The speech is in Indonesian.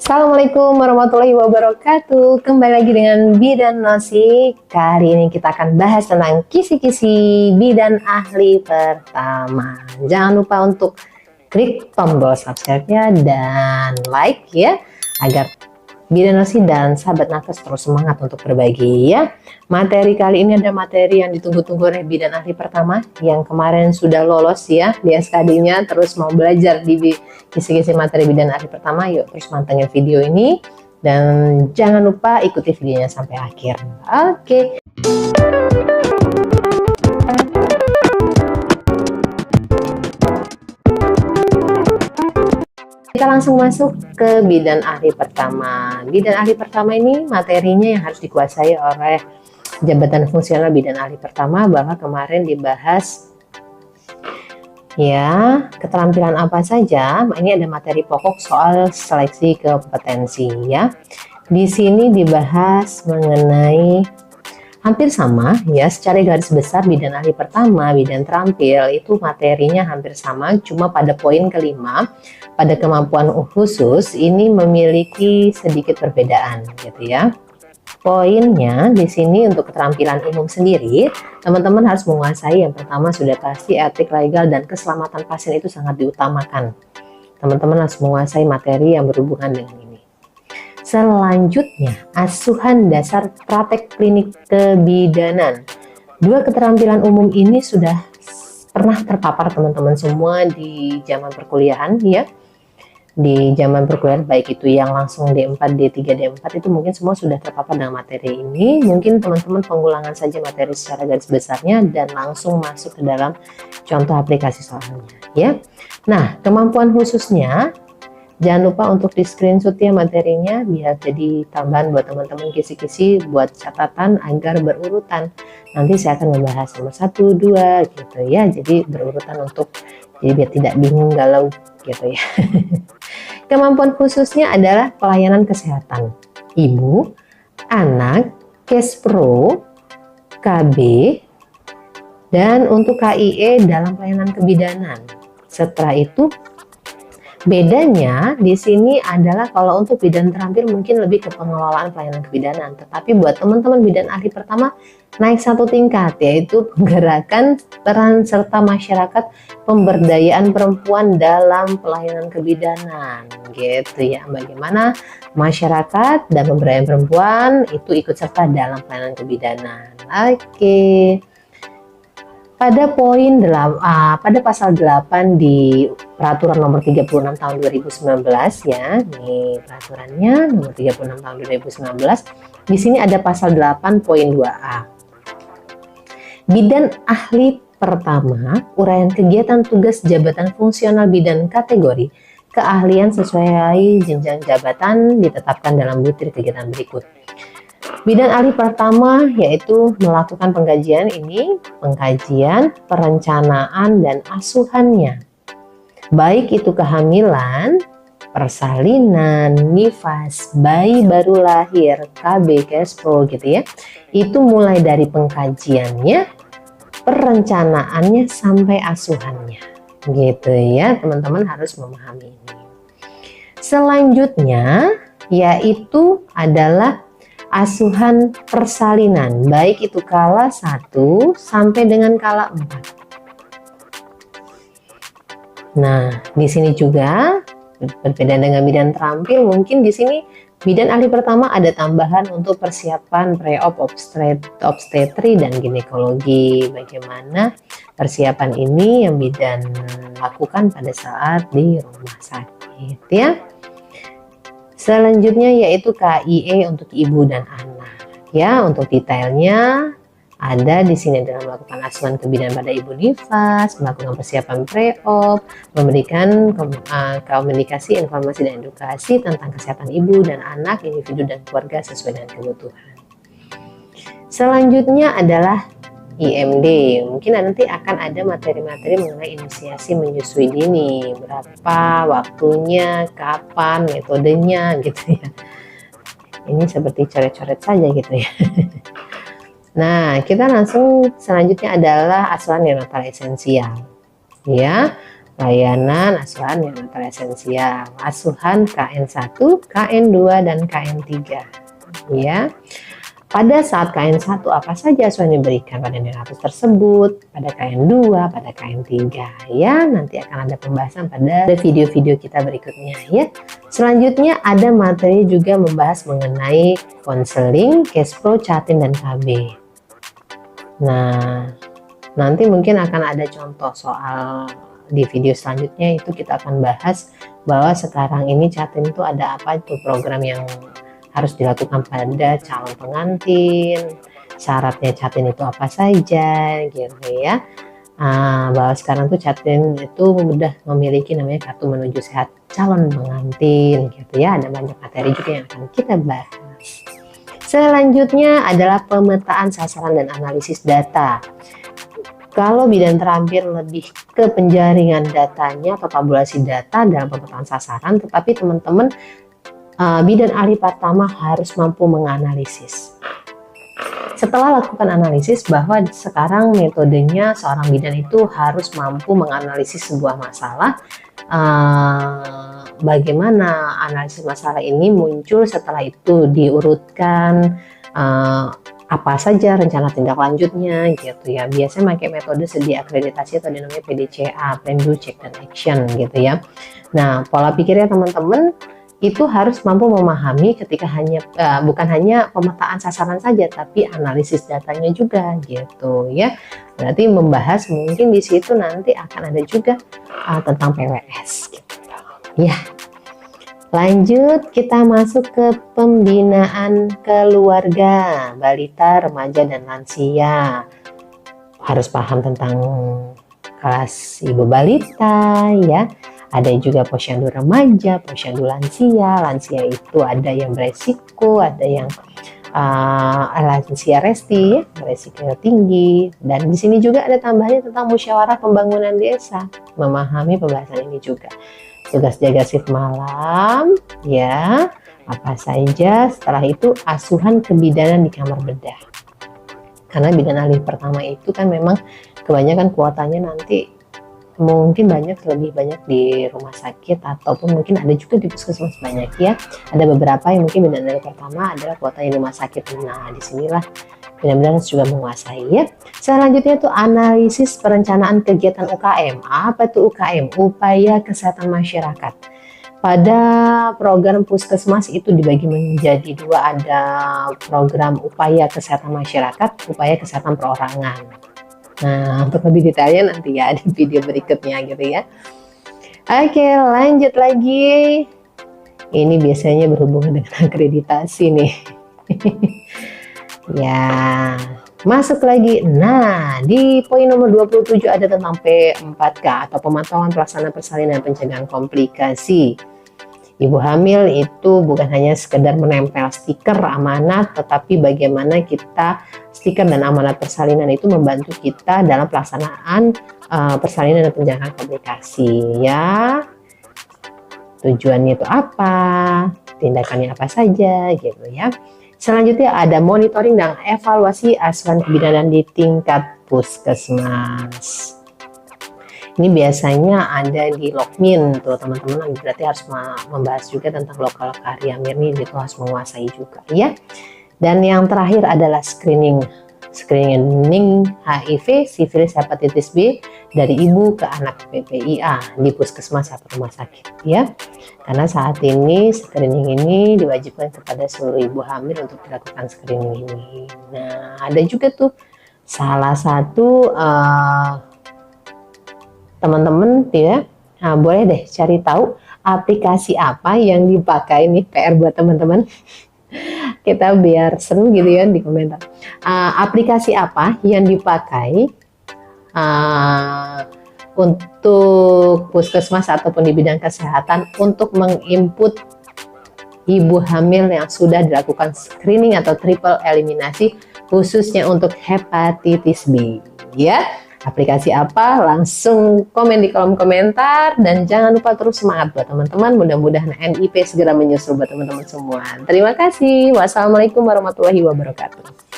Assalamualaikum warahmatullahi wabarakatuh. Kembali lagi dengan Bidan Nosi. Kali ini kita akan bahas tentang kisi-kisi bidan ahli pertama. Jangan lupa untuk klik tombol subscribe-nya dan like ya, agar Bidan Nosi dan sahabat nakes terus semangat untuk berbagi ya. Materi kali ini ada materi yang ditunggu-tunggu oleh bidan ahli pertama yang kemarin sudah lolos ya di SKD-nya, terus mau belajar di kisi-kisi materi bidan ahli pertama. Yuk terus mantengin video ini dan jangan lupa ikuti videonya sampai akhir. Oke. Kita langsung masuk ke bidan ahli pertama. Bidan ahli pertama ini materinya yang harus dikuasai oleh jabatan fungsional bidan ahli pertama, bahwa kemarin dibahas ya keterampilan apa saja. Ini ada materi pokok soal seleksi kompetensi ya. Di sini dibahas mengenai hampir sama ya, secara garis besar bidan ahli pertama, bidan terampil itu materinya hampir sama, cuma pada poin kelima pada kemampuan khusus ini memiliki sedikit perbedaan gitu ya. Poinnya di sini untuk keterampilan umum sendiri, teman-teman harus menguasai yang pertama sudah pasti etik, legal, dan keselamatan pasien itu sangat diutamakan. Teman-teman harus menguasai materi yang berhubungan dengan ini. Selanjutnya, asuhan dasar praktek klinik kebidanan. Dua keterampilan umum ini sudah pernah terpapar teman-teman semua di zaman perkuliahan ya. Di zaman perkuliahan baik itu yang langsung D4, D3, D4 itu mungkin semua sudah terpapar dengan materi ini. Mungkin teman-teman pengulangan saja materi secara garis besarnya dan langsung masuk ke dalam contoh aplikasi soalnya ya. Nah, kemampuan khususnya jangan lupa untuk di screenshot ya materinya, biar jadi tambahan buat teman-teman kisi-kisi buat catatan agar berurutan. Nanti saya akan membahas nomor 1, 2 gitu ya. Jadi berurutan untuk jadi biar tidak bingung galau gitu ya. Kemampuan khususnya adalah pelayanan kesehatan ibu, anak, case pro, KB, dan untuk KIE dalam pelayanan kebidanan. Setelah itu bedanya di sini adalah kalau untuk bidan terampil mungkin lebih ke pengelolaan pelayanan kebidanan, tetapi buat teman-teman bidan ahli pertama naik satu tingkat, yaitu penggerakan peran serta masyarakat, pemberdayaan perempuan dalam pelayanan kebidanan gitu ya. Bagaimana masyarakat dan pemberdayaan perempuan itu ikut serta dalam pelayanan kebidanan. Oke. Pada pada pasal 8 di peraturan nomor 36 tahun 2019 ya, ini peraturannya nomor 36 tahun 2019. Di sini ada pasal 8 poin 2A. Bidan ahli pertama, uraian kegiatan tugas jabatan fungsional bidan kategori keahlian sesuai jenjang jabatan ditetapkan dalam butir kegiatan berikut. Bidan ahli pertama yaitu melakukan pengkajian perencanaan dan asuhannya. Baik itu kehamilan, persalinan, nifas, bayi baru lahir, KB, KESPRO gitu ya. Itu mulai dari pengkajiannya, perencanaannya sampai asuhannya. Gitu ya, teman-teman harus memahami ini. Selanjutnya yaitu adalah asuhan persalinan, baik itu kala 1 sampai dengan kala 4. Nah, di sini juga berbeda dengan bidan terampil. Mungkin di sini bidan ahli pertama ada tambahan untuk persiapan pre-op, obstetri dan ginekologi. Bagaimana persiapan ini yang bidan lakukan pada saat di rumah sakit ya. Selanjutnya yaitu KIE untuk ibu dan anak. Ya, untuk detailnya ada di sini dalam melakukan asuhan kebidanan pada ibu nifas, melakukan persiapan pre-op, memberikan komunikasi, informasi dan edukasi tentang kesehatan ibu dan anak, individu dan keluarga sesuai dengan kebutuhan. Selanjutnya adalah IMD. Mungkin nanti akan ada materi-materi mengenai inisiasi menyusui dini, berapa waktunya, kapan, metodenya gitu ya. Ini seperti coret-coret saja gitu ya. Nah, kita langsung selanjutnya adalah asuhan neonatal esensial. Ya, layanan asuhan neonatal esensial, asuhan KN1, KN2, dan KN3 ya. Pada saat KN1 apa saja asuhan yang diberikan pada neonatal tersebut, pada KN2, pada KN3 ya. Nanti akan ada pembahasan pada video-video kita berikutnya ya. Selanjutnya ada materi juga membahas mengenai konseling, Kespro, Catin, dan KB. Nah, nanti mungkin akan ada contoh soal di video selanjutnya, itu kita akan bahas bahwa sekarang ini Catin itu ada apa itu program yang harus dilakukan pada calon pengantin, syaratnya Catin itu apa saja gitu ya. Bahwa sekarang tuh Catin itu sudah memiliki namanya kartu menuju sehat calon pengantin gitu ya. Ada banyak materi juga yang akan kita bahas. Selanjutnya adalah pemetaan sasaran dan analisis data. Kalau bidan terampil lebih ke penjaringan datanya atau tabulasi data dalam pemetaan sasaran, tetapi teman-teman bidan ahli pertama harus mampu menganalisis. Setelah lakukan analisis, bahwa sekarang metodenya seorang bidan itu harus mampu menganalisis sebuah masalah. Bagaimana analisis masalah ini muncul, setelah itu diurutkan apa saja rencana tindak lanjutnya gitu ya. Biasanya pakai metode sedia akreditasi atau dinamanya PDCA, Plan, Do, Check, dan Action gitu ya. Nah, pola pikirnya teman-teman itu harus mampu memahami ketika bukan hanya pemetaan sasaran saja, tapi analisis datanya juga gitu ya. Berarti membahas mungkin di situ nanti akan ada juga tentang PWS gitu ya. Lanjut, kita masuk ke pembinaan keluarga, balita, remaja, dan lansia. Harus paham tentang kelas ibu balita ya. Ada juga posyandu remaja, posyandu lansia. Lansia itu ada yang beresiko, ada yang lansia resti ya, beresiko tinggi. Dan di sini juga ada tambahannya tentang musyawarah pembangunan desa. Memahami pembahasan ini juga. Tugas jaga shift malam ya, apa saja. Setelah itu asuhan kebidanan di kamar bedah, karena bidan ahli pertama itu kan memang kebanyakan kuotanya nanti mungkin lebih banyak di rumah sakit, ataupun mungkin ada juga di puskesmas banyak ya. Ada beberapa yang mungkin bidan ahli pertama adalah kuotanya di rumah sakit. Nah, disinilah benar-benar juga menguasai ya. Selanjutnya itu analisis perencanaan kegiatan UKM. Apa itu UKM? Upaya kesehatan masyarakat. Pada program puskesmas itu dibagi menjadi dua, ada program upaya kesehatan masyarakat, upaya kesehatan perorangan. Nah, untuk lebih detailnya nanti ya di video berikutnya gitu ya. Oke, lanjut lagi. Ini biasanya berhubungan dengan akreditasi nih. Ya, masuk lagi. Nah, di poin nomor 27 ada tentang P4K atau pemantauan pelaksanaan persalinan pencegahan komplikasi. Ibu hamil itu bukan hanya sekedar menempel stiker amanat, tetapi bagaimana kita stiker dan amanat persalinan itu membantu kita dalam pelaksanaan persalinan dan pencegahan komplikasi ya. Tujuannya itu apa, tindakannya apa saja gitu ya. Selanjutnya ada monitoring dan evaluasi asuhan kebidanan di tingkat puskesmas. Ini biasanya ada di Lokmin tuh teman-teman, berarti harus membahas juga tentang lokal karya Mirni, itu harus menguasai juga ya. Dan yang terakhir adalah screening HIV, sifilis, hepatitis B dari ibu ke anak PPIA di puskesmas atau rumah sakit ya. Karena saat ini screening ini diwajibkan kepada seluruh ibu hamil untuk dilakukan screening ini. Nah, ada juga tuh salah satu teman-teman ya, boleh deh cari tahu aplikasi apa yang dipakai, nih PR buat teman-teman. Kita biar seru gitu ya di komentar. Aplikasi apa yang dipakai untuk puskesmas ataupun di bidang kesehatan untuk menginput ibu hamil yang sudah dilakukan screening atau triple eliminasi khususnya untuk hepatitis B ya. Aplikasi apa? Langsung komen di kolom komentar, dan jangan lupa terus semangat buat teman-teman. Mudah-mudahan NIP segera menyusul buat teman-teman semua. Terima kasih. Wassalamualaikum warahmatullahi wabarakatuh.